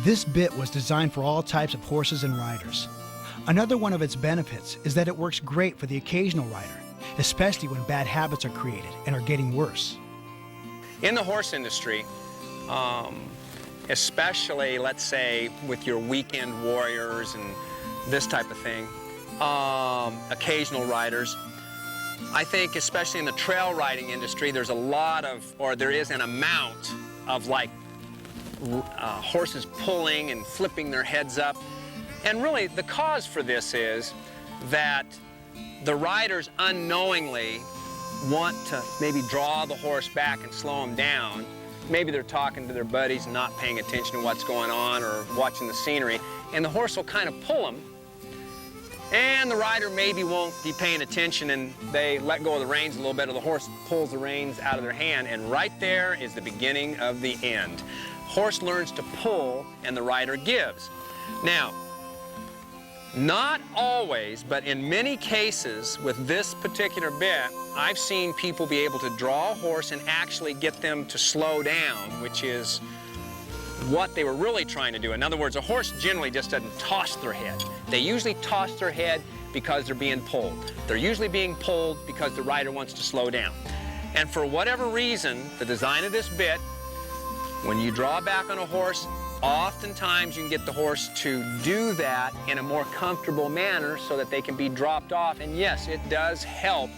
This bit was designed for all types of horses and riders. Another one of its benefits is that it works great for the occasional rider, especially when bad habits are created and are getting worse. In the horse industry, especially, let's say, with your weekend warriors and this type of thing, occasional riders, I think especially in the trail riding industry, there's a lot of, or there is an amount of like horses pulling and flipping their heads up. And really the cause for this is that the riders unknowingly want to maybe draw the horse back and slow him down. Maybe they're talking to their buddies and not paying attention to what's going on or watching the scenery, and the horse will kind of pull them, and the rider maybe won't be paying attention and they let go of the reins a little bit, or the horse pulls the reins out of their hand, and right there is the beginning of the end. Horse learns to pull and the rider gives. Now, not always, but in many cases with this particular bit, I've seen people be able to draw a horse and actually get them to slow down, which is what they were really trying to do. In other words, a horse generally just doesn't toss their head. They usually toss their head because they're being pulled. They're usually being pulled because the rider wants to slow down. And for whatever reason, the design of this bit, when you draw back on a horse, oftentimes you can get the horse to do that in a more comfortable manner so that they can be dropped off. And yes, it does help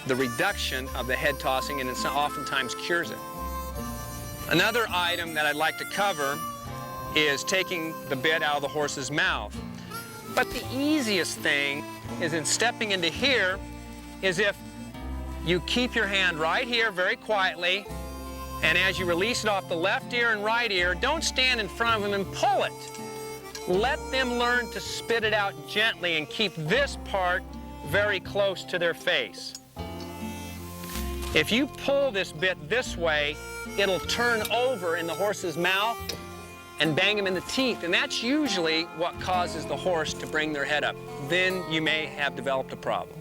the reduction of the head tossing, and it oftentimes cures it. Another item that I'd like to cover is taking the bit out of the horse's mouth. But the easiest thing is in stepping into here is if you keep your hand right here very quietly, and as you release it off the left ear and right ear, don't stand in front of them and pull it. Let them learn to spit it out gently and keep this part very close to their face. If you pull this bit this way, it'll turn over in the horse's mouth and bang him in the teeth, and that's usually what causes the horse to bring their head up. Then you may have developed a problem.